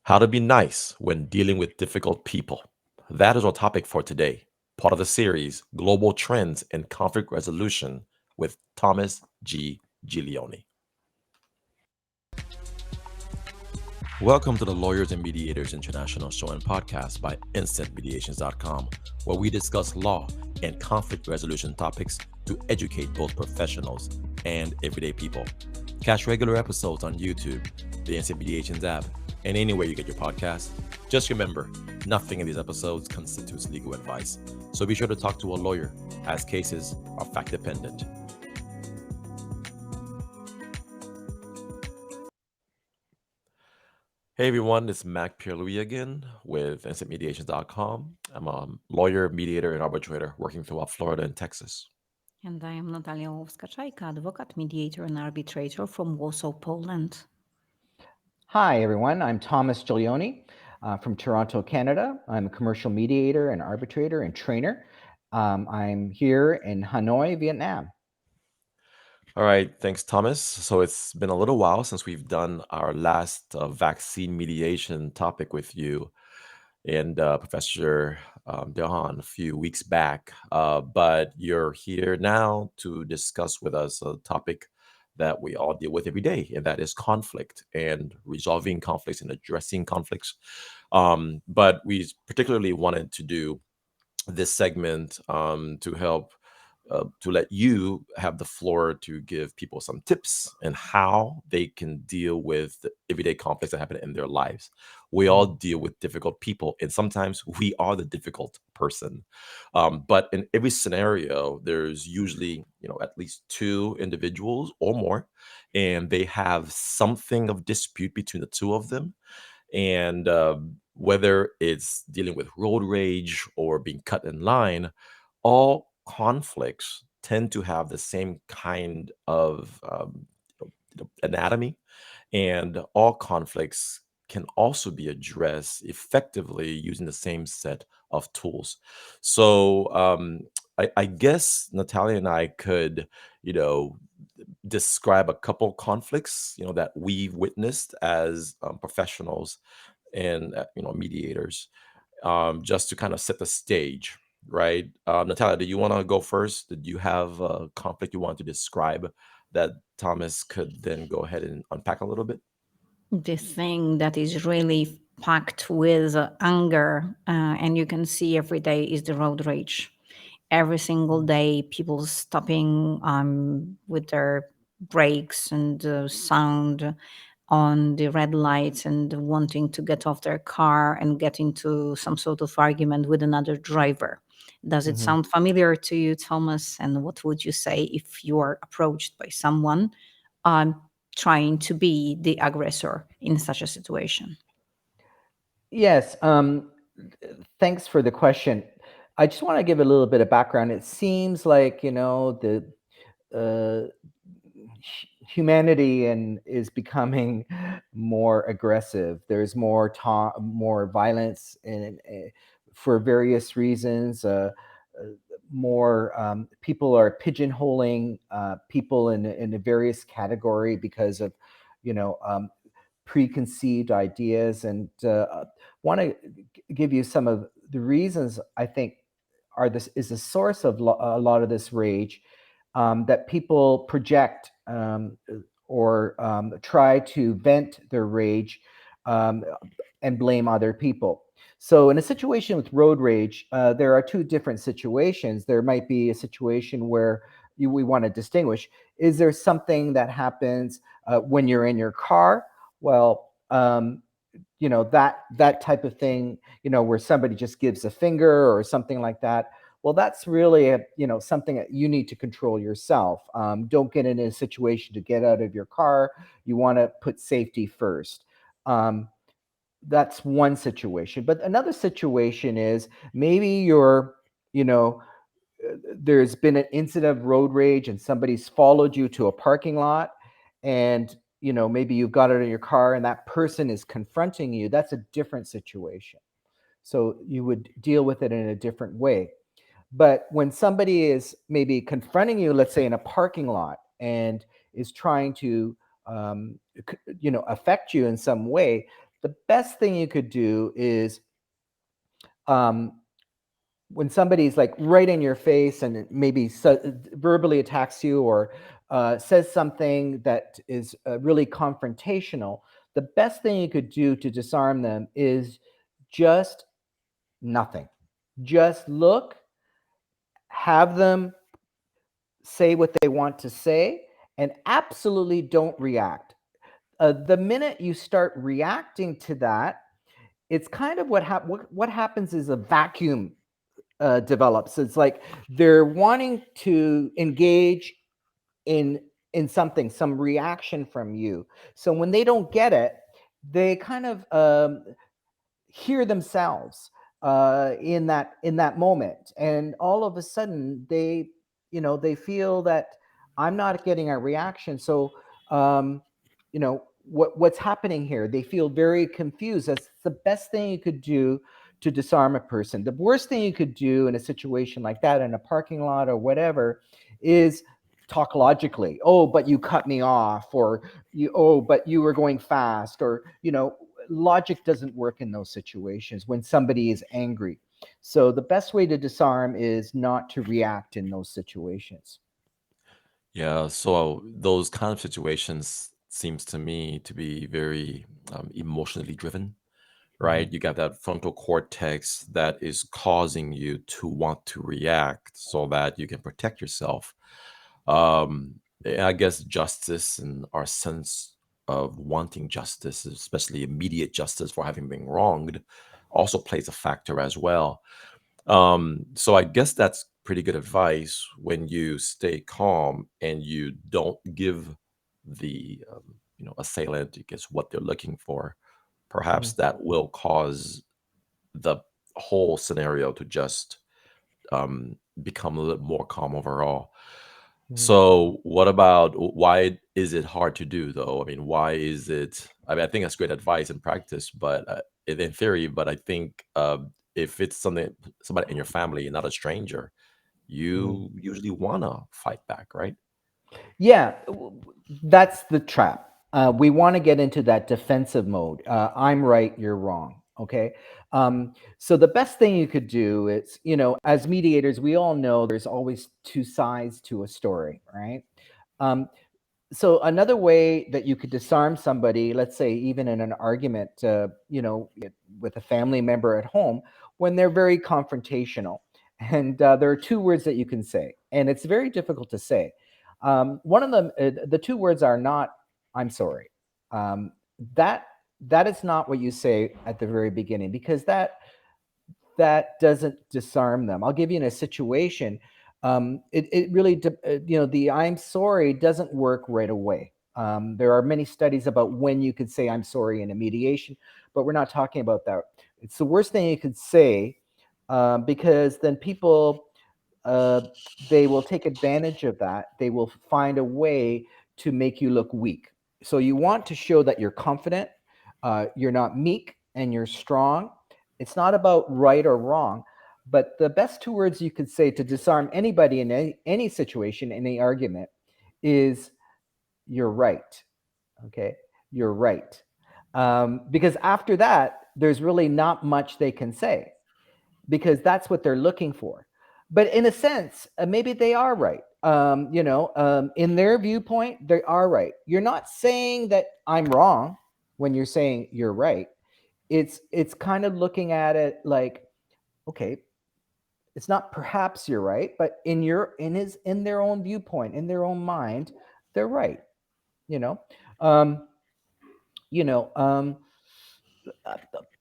How to be nice when dealing with difficult people. That is our topic for today, part of the series Global Trends in Conflict Resolution with Thomas G. Giglione. Welcome to the Lawyers and Mediators International Show and podcast by InstantMediations.com, where we discuss law and conflict resolution topics to educate both professionals and everyday people. Catch regular episodes on YouTube, the Instant Mediations app, and anywhere you get your podcasts. Just remember, nothing in these episodes constitutes legal advice, so be sure to talk to a lawyer, as cases are fact dependent. Hey everyone, it's Mac Pierre-Louis again with InstantMediations.com. I'm a lawyer, mediator, and arbitrator working throughout Florida and Texas. And I am Natalia Olowska-Czajka, advocate, mediator, and arbitrator from Warsaw, Poland. Hi, everyone. I'm Thomas Giglione from Toronto, Canada. I'm a commercial mediator and arbitrator and trainer. I'm here in Hanoi, Vietnam. All right, thanks, Thomas. So it's been a little while since we've done our last vaccine mediation topic with you and Professor Dehan a few weeks back. But you're here now to discuss with us a topic that we all deal with every day, and that is conflict and resolving conflicts and addressing conflicts. But we particularly wanted to do this segment to help to let you have the floor to give people some tips and how they can deal with the everyday conflicts that happen in their lives. We all deal with difficult people, and sometimes we are the difficult person. But in every scenario, there's usually at least two individuals or more, and they have something of dispute between the two of them, and whether it's dealing with road rage or being cut in line, all conflicts tend to have the same kind of anatomy, and all conflicts can also be addressed effectively using the same set of tools. So I guess Natalia and I could, you know, describe a couple conflicts, that we've witnessed as professionals and mediators, just to kind of set the stage, right? Natalia, do you want to go first? Did you have a conflict you want to describe that Thomas could then go ahead and unpack a little bit? The thing that is really packed with anger, and you can see every day, is the road rage. Every single day, people stopping with their brakes and sound on the red lights and wanting to get off their car and get into some sort of argument with another driver. Does it Mhm. sound familiar to you, Thomas? And what would you say if you are approached by someone um, trying to be the aggressor in such a situation? Yes. Thanks for the question. I just want to give a little bit of background. It seems like, the uh, humanity and is becoming more aggressive. There's more violence, and for various reasons. Uh, More people are pigeonholing people in a various category because of, you know, um, preconceived ideas, and want to give you some of the reasons I think are this is the source of a lot of this rage, that people project, or try to vent their rage, um, and blame other people. So, in a situation with road rage, there are two different situations. There might be a situation where we want to distinguish: is there something that happens when you're in your car? Well, that type of thing, where somebody just gives a finger or something like that. Well, that's really something that you need to control yourself. Don't get in a situation to get out of your car. You want to put safety first. Um, that's one situation. But another situation is maybe you know there's been an incident of road rage and somebody's followed you to a parking lot, and maybe you've got it in your car and that person is confronting you. That's a different situation, so you would deal with it in a different way. But when somebody is maybe confronting you, let's say in a parking lot, and is trying to affect you in some way, the best thing you could do is, um, when somebody's like right in your face and maybe verbally attacks you, or says something that is really confrontational, the best thing you could do to disarm them is just nothing. Just look, have them say what they want to say, and absolutely don't react. The minute you start reacting to that, it's kind of what happens is a vacuum develops. It's like they're wanting to engage in something, some reaction from you. So when they don't get it, they kind of hear themselves in that moment, and all of a sudden they, they feel that I'm not getting a reaction. So um, what's happening here? They feel very confused. That's the best thing you could do to disarm a person. The worst thing you could do in a situation like that, in a parking lot or whatever, is talk logically. Oh, but you cut me off, or but you were going fast, or logic doesn't work in those situations when somebody is angry. So the best way to disarm is not to react in those situations. Yeah, so those kind of situations seems to me to be very emotionally driven, Mhm. right? You got that frontal cortex that is causing you to want to react so that you can protect yourself. I guess justice and our sense of wanting justice, especially immediate justice for having been wronged, also plays a factor as well. So I guess that's pretty good advice when you stay calm and you don't give the assailant, I guess, what they're looking for. Perhaps Mhm. that will cause the whole scenario to just become a little more calm overall. Mhm. So, what about why is it hard to do though? I mean, why is it? I mean, I think that's great advice in practice, but in theory. But I think if it's somebody in your family, not a stranger, Mhm. you usually want to fight back, right? Yeah, that's the trap. We want to get into that defensive mode. I'm right, you're wrong. Okay. So the best thing you could do is, as mediators, we all know there's always two sides to a story, right? Um, so another way that you could disarm somebody, let's say even in an argument, with a family member at home, when they're very confrontational, and there are two words that you can say, and it's very difficult to say. One of them, the two words are not "I'm sorry." um, that that is not what you say at the very beginning, because that doesn't disarm them. I'll give you in a situation. It really, the "I'm sorry" doesn't work right away. There are many studies about when you could say "I'm sorry" in a mediation, but we're not talking about that. It's the worst thing you could say, because then people, uh, they will take advantage of that. They will find a way to make you look weak. So you want to show that you're confident, you're not meek, and you're strong. It's not about right or wrong, but the best two words you could say to disarm anybody in any situation, any argument, is "you're right." Okay, you're right. Because after that, there's really not much they can say, because that's what they're looking for. But in a sense, maybe they are right. In their viewpoint, they are right. You're not saying that I'm wrong when you're saying you're right. It's kind of looking at it like, okay, it's not perhaps you're right, but in their own viewpoint, in their own mind, they're right. You know, um, you know. Uh,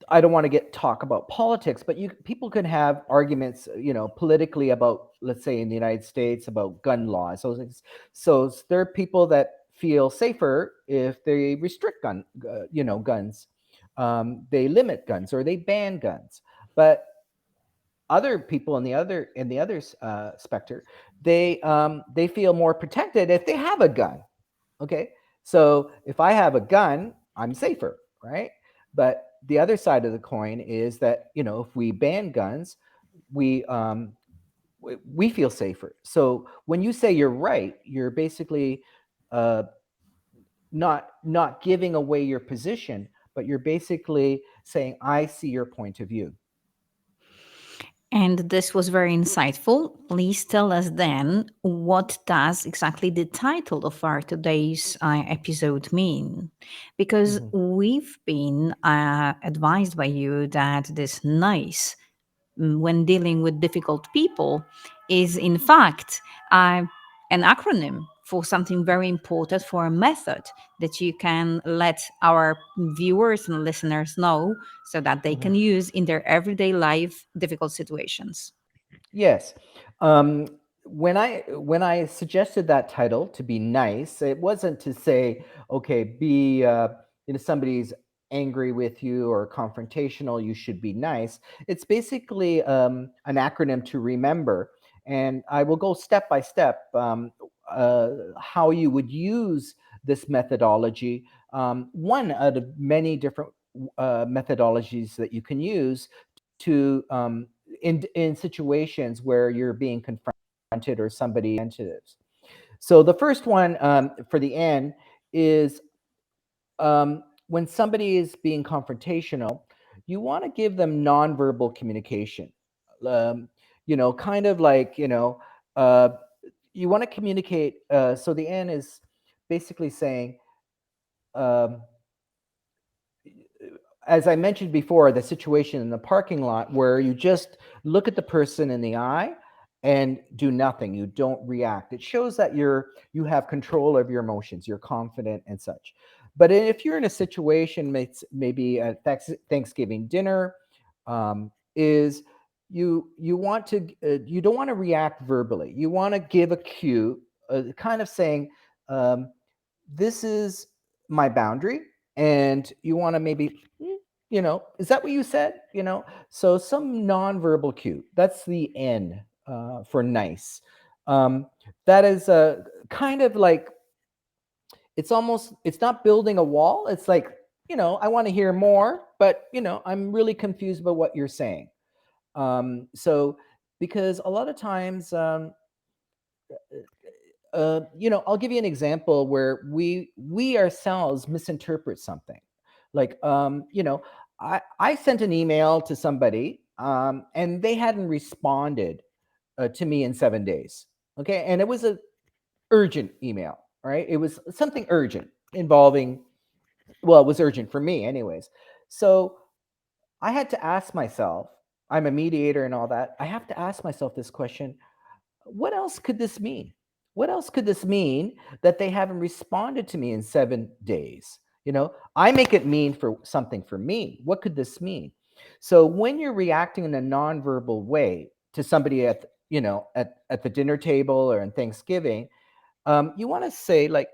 I don't want to get talk about politics, but people can have arguments, politically about, let's say, in the United States, about gun laws. So there are people that feel safer if they restrict guns, they limit guns, or they ban guns. But other people in the other specter, they feel more protected if they have a gun. Okay, so if I have a gun, I'm safer, right? But the other side of the coin is that, if we ban guns, we we feel safer. So when you say you're right, you're basically uh, not giving away your position, but you're basically saying, I see your point of view. And this was very insightful. Please tell us then, what does exactly the title of our today's episode mean? Because Mhm. we've been advised by you that this NICE, when dealing with difficult people, is in fact an acronym for something very important, for a method that you can let our viewers and listeners know so that they Mhm. can use in their everyday life difficult situations. Yes. Um, when I suggested that title to be nice, it wasn't to say, okay, be somebody's angry with you or confrontational, you should be nice. It's basically an acronym to remember, and I will go step by step how you would use this methodology. One out of many different methodologies that you can use to in situations where you're being confronted or somebody incentives. So the first one for the N is when somebody is being confrontational, you want to give them nonverbal communication. Um, kind of like uh, you want to communicate. So the N is basically saying. Um, as I mentioned before, the situation in the parking lot where you just look at the person in the eye and do nothing. You don't react. It shows that you have control of your emotions. You're confident and such. But if you're in a situation, maybe at Thanksgiving dinner, is you want to you don't want to react verbally. You want to give a cue, kind of saying, um, "This is my boundary," and you want to maybe is that what you said? So some nonverbal cue. That's the N for nice. Um, that is a kind of like it's not building a wall. It's like I want to hear more, but I'm really confused about what you're saying. So because a lot of times I'll give you an example where we ourselves misinterpret something. Like, I sent an email to somebody, and they hadn't responded to me in 7 days. Okay, and it was a urgent email, right? It was something urgent involving. Well, it was urgent for me, anyways. So I had to ask myself. I'm a mediator and all that. I have to ask myself this question: what else could this mean? What else could this mean that they haven't responded to me in 7 days? I make it mean for something for me. What could this mean? So when you're reacting in a nonverbal way to somebody at the dinner table or in Thanksgiving, you want to say like,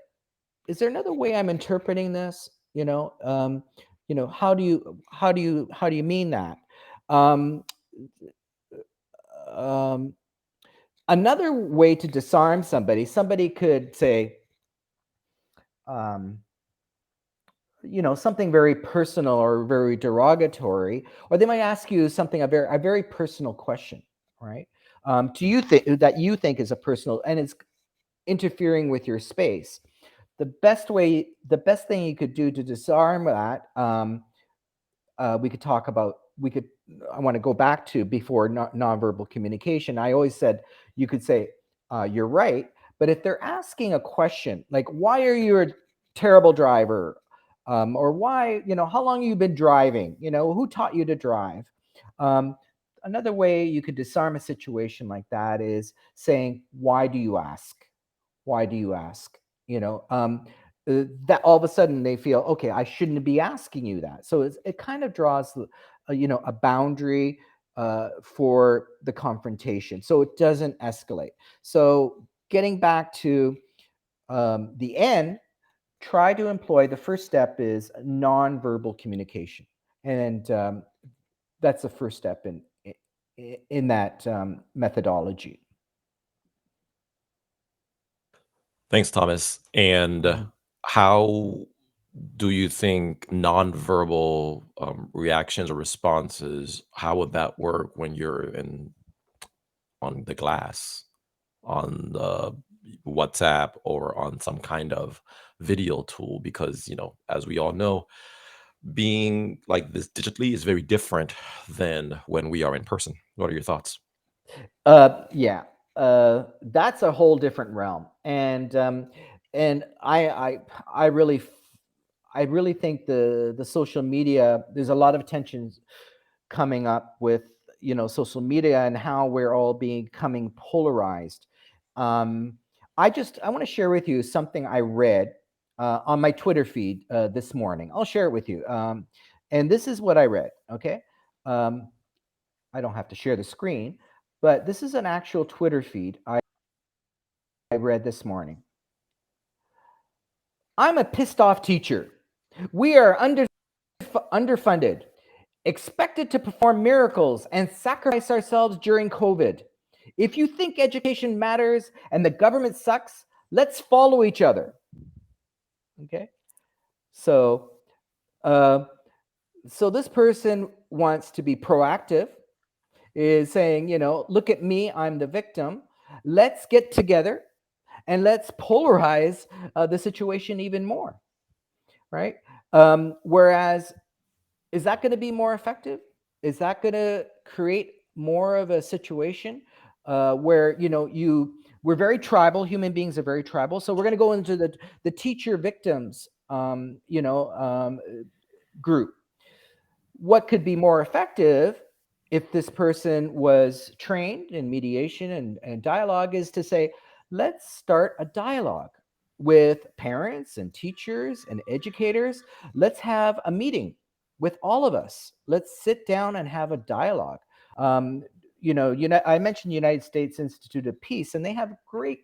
is there another way I'm interpreting this? How do you mean that? Um, um, Another way to disarm somebody could say um, something very personal or very derogatory, or they might ask you something a very personal question, right? Do you think that you think is a personal and it's interfering with your space? The best thing you could do to disarm that, we could talk about we could I want to go back to before nonverbal communication. I always said you could say, you're right, but if they're asking a question like, why are you a terrible driver, or why, how long have you been driving, who taught you to drive? um, Another way you could disarm a situation like that is saying, why do you ask? Why do you ask? That all of a sudden they feel, okay, I shouldn't be asking you that. So it kind of draws a boundary for the confrontation, so it doesn't escalate. So getting back to the end, try to employ the first step is nonverbal communication, and that's the first step in that methodology. Thanks, Thomas. And Mhm. how do you think nonverbal reactions or responses, how would that work when you're in on the glass, on the WhatsApp, or on some kind of video tool? Because, as we all know, being like this digitally is very different than when we are in person. What are your thoughts? Yeah, that's a whole different realm, and I really I really think the social media, there's a lot of tensions coming up with, social media and how we're all becoming polarized. Um, I want to share with you something I read on my Twitter feed this morning. I'll share it with you. And this is what I read. Okay, um, I don't have to share the screen, but this is an actual Twitter feed I read this morning. I'm a pissed off teacher. We are underfunded, expected to perform miracles and sacrifice ourselves during COVID. If you think education matters and the government sucks, let's follow each other. Okay. So, uh, so this person wants to be proactive, is saying, look at me, I'm the victim. Let's get together and let's polarize the situation even more, right? Whereas, is that going to be more effective? Is that going to create more of a situation where we're very tribal? Human beings are very tribal, so we're going to go into the teacher victims, group. What could be more effective if this person was trained in mediation and dialogue is to say, let's start a dialogue with parents and teachers and educators. Let's have a meeting with all of us. Let's sit down and have a dialogue. Um, I mentioned United States Institute of Peace, and they have great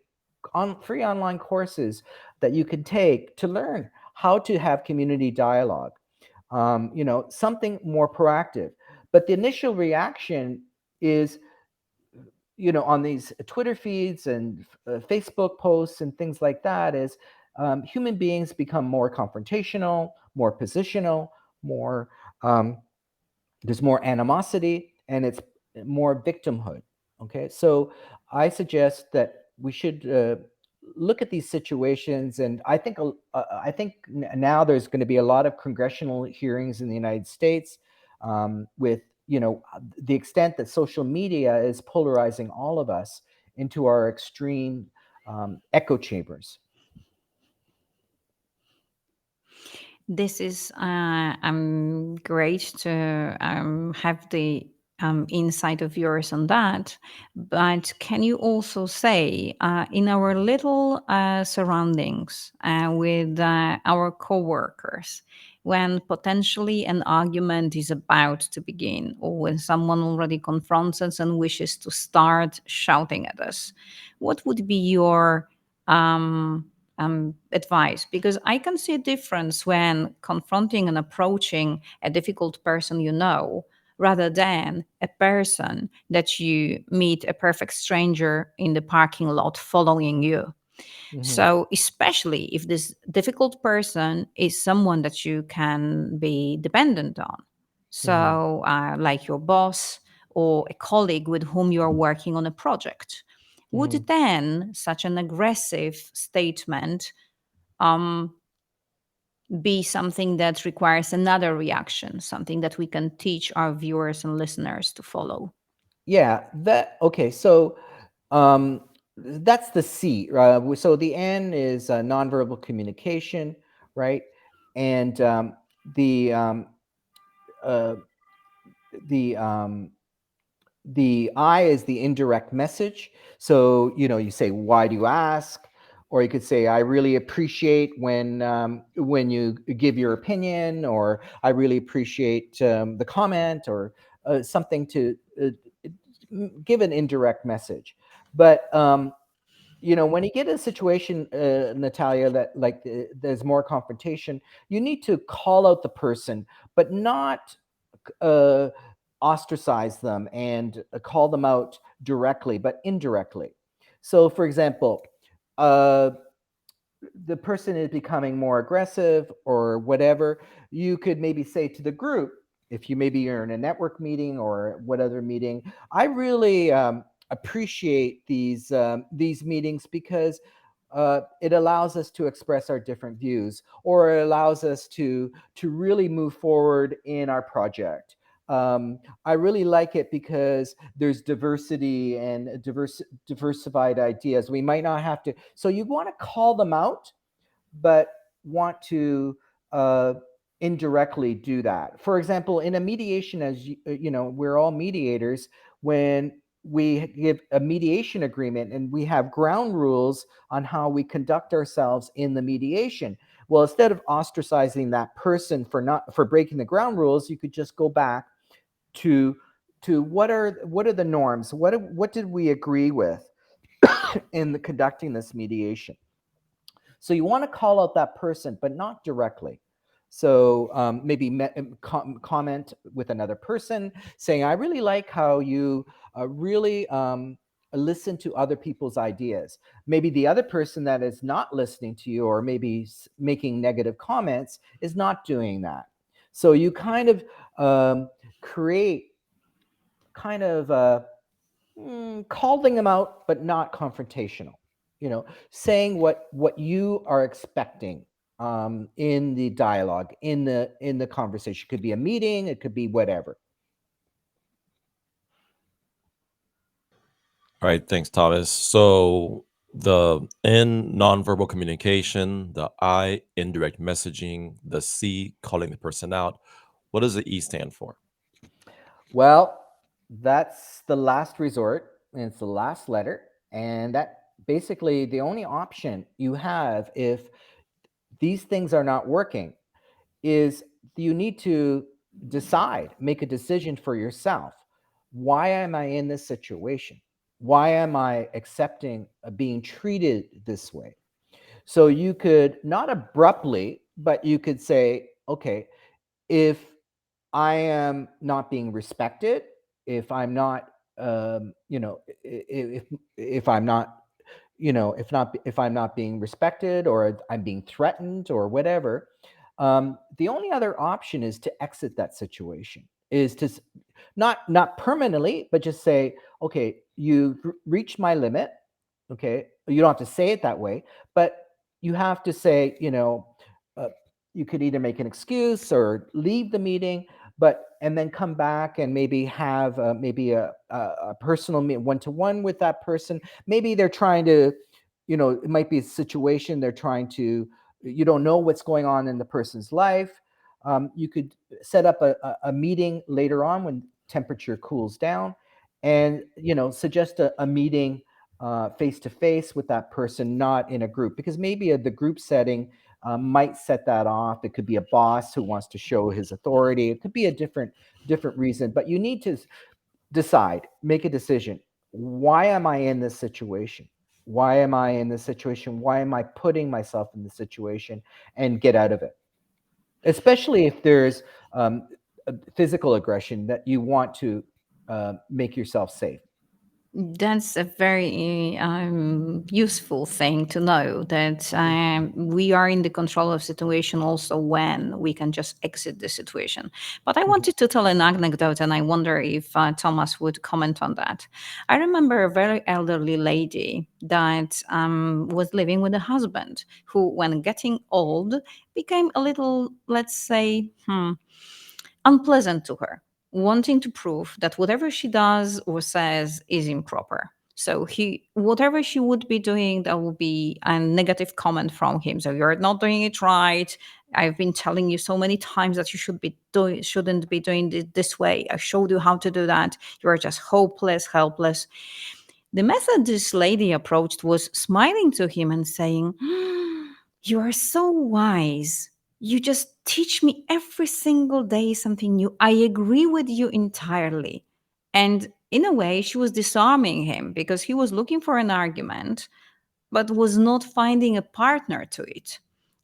free online courses that you can take to learn how to have community dialogue, something more proactive. But the initial reaction is, on these Twitter feeds and Facebook posts and things like that, is human beings become more confrontational, more positional, more um, there's more animosity, and it's more victimhood. Okay, so I suggest that we should look at these situations, and I think now there's going to be a lot of congressional hearings in the United States, with the extent that social media is polarizing all of us into our extreme echo chambers. This is great to have the insight of yours on that. But can you also say, in our little surroundings with our coworkers, when potentially an argument is about to begin, or when someone already confronts us and wishes to start shouting at us, what would be your advice? Because I can see a difference when confronting and approaching a difficult person rather than a person that you meet, a perfect stranger in the parking lot following you. Mm-hmm. So, especially if this difficult person is someone that you can be dependent on. Mm-hmm. So, like your boss or a colleague with whom you are working on a project. Would Mm-hmm. then such an aggressive statement um, be something that requires another reaction, something that we can teach our viewers and listeners to follow? Yeah, that okay. So that's the C. So the N is nonverbal communication, right? And the uh, the the I is the indirect message. So you say, "Why do you ask?" Or you could say, "I really appreciate when you give your opinion," or "I really appreciate the comment," or something to give an indirect message. But when you get a situation, Natalia, that like there's more confrontation, you need to call out the person, but not uh, ostracize them and call them out directly, but indirectly. So, for example, uh, the person is becoming more aggressive or whatever, you could maybe say to the group, if you maybe you're in a network meeting or what other meeting, I really appreciate these meetings because it allows us to express our different views, or it allows us to really move forward in our project. I really like it because there's diversity and diversified ideas. We might not have to, so you want to call them out, but want to uh, indirectly do that. For example, in a mediation, as you know, we're all mediators. When we give a mediation agreement and we have ground rules on how we conduct ourselves in the mediation, well, instead of ostracizing that person for breaking the ground rules, you could just go back to what are the norms, what did we agree with in the conducting this mediation. So you want to call out that person, but not directly. So maybe comment with another person saying, I really like how you really listen to other people's ideas. Maybe the other person that is not listening to you, or maybe making negative comments, is not doing that. So you kind of create kind of calling them out, but not confrontational. Saying what you are expecting in the dialogue, in the conversation. It could be a meeting, it could be whatever. All right, thanks, Thomas. So the N, nonverbal communication, the I, indirect messaging, the C, calling the person out. What does the E stand for? Well, that's the last resort, and it's the last letter, and that basically the only option you have if these things are not working is you need to make a decision for yourself. Why am I in this situation? Why am I accepting being treated this way? So you could not abruptly, but you could say, okay, if I am not being respected, if I'm not, if I'm not, if I'm not being respected, or I'm being threatened, or whatever, the only other option is to exit that situation. Is to not permanently, but just say, okay, you've reached my limit. Okay, you don't have to say it that way, but you have to say, uh, you could either make an excuse or leave the meeting, but and then come back and maybe have maybe a personal one-to-one with that person. Maybe they're trying to, it might be a situation they're trying to, you don't know what's going on in the person's life. You could set up a meeting later on when temperature cools down, and suggest a meeting face to face with that person, not in a group, because maybe the group setting might set that off. It could be a boss who wants to show his authority. It could be a different reason, but you need to make a decision. Why am I in this situation? Why am I in this situation? Why am I putting myself in this situation? And get out of it. Especially if there's physical aggression, that you want to make yourself safe. That's a very useful thing to know, that we are in the control of situation also when we can just exit the situation. But I wanted to tell an anecdote, and I wonder if Thomas would comment on that. I remember a very elderly lady that was living with a husband who, when getting old, became a little, let's say, unpleasant to her, wanting to prove that whatever she does or says is improper. So whatever she would be doing, that will be a negative comment from him. So you're not doing it right. I've been telling you so many times that you shouldn't be doing it this way. I showed you how to do that. You're just hopeless, helpless. The method this lady approached was smiling to him and saying, You are so wise. You just teach me every single day something new. I agree with you entirely. And in a way, she was disarming him because he was looking for an argument, but was not finding a partner to it.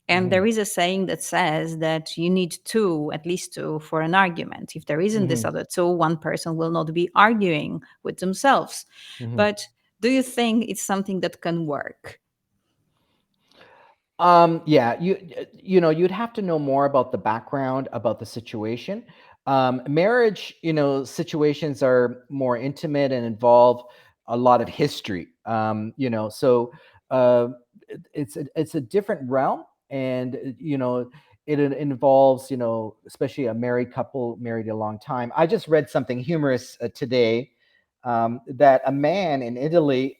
And Hmm. there is a saying that says that you need two, at least two, for an argument. If there isn't this Hmm. other two, one person will not be arguing with themselves. Hmm. But do you think it's something that can work? Yeah, you'd have to know more about the background, about the situation. Marriage, situations are more intimate and involve a lot of history. So uh, it's a different realm, and it involves, especially a married couple married a long time. I just read something humorous today, that a man in Italy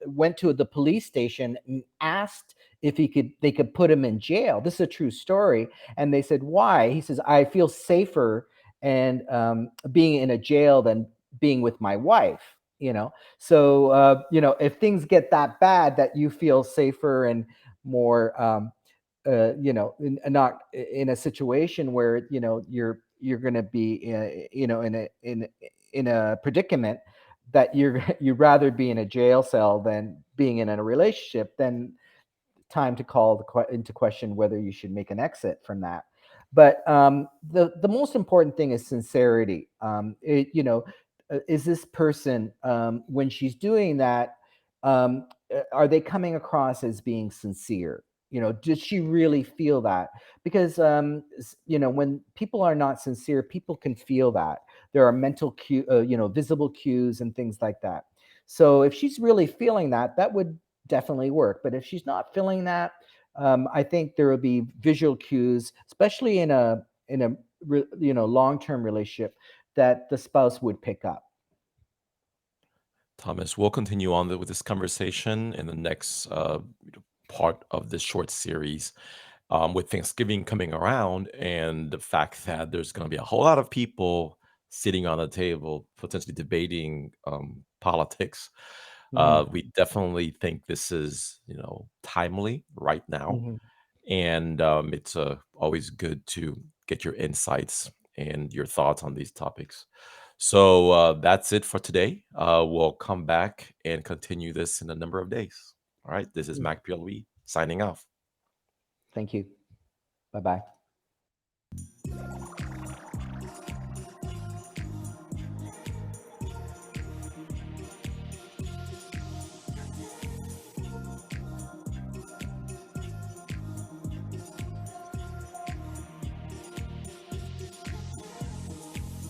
went to the police station and asked if they could put him in jail. This is a true story. And they said, why? He says, I feel safer and being in a jail than being with my wife. So if things get that bad, that you feel safer and more, not in a situation where you're going to be in a predicament, that you'd rather be in a jail cell than being in a relationship, then time to call into question whether you should make an exit from that. But the most important thing is sincerity. Is this person, when she's doing that, are they coming across as being sincere? Does she really feel that? Because when people are not sincere, people can feel that. There are mental visible cues and things like that. So if she's really feeling that, that would definitely work. But if she's not feeling that, I think there will be visual cues, especially in a long-term relationship, that the spouse would pick up. Thomas, we'll continue on with this conversation in the next part of this short series. With Thanksgiving coming around and the fact that there's going to be a whole lot of people sitting on the table, potentially debating politics, Hmm. we definitely think this is, timely right now. Hmm. And it's always good to get your insights and your thoughts on these topics. So that's it for today. We'll come back and continue this in a number of days. All right. This is Mac Pierre-Louis signing off. Thank you. Bye-bye.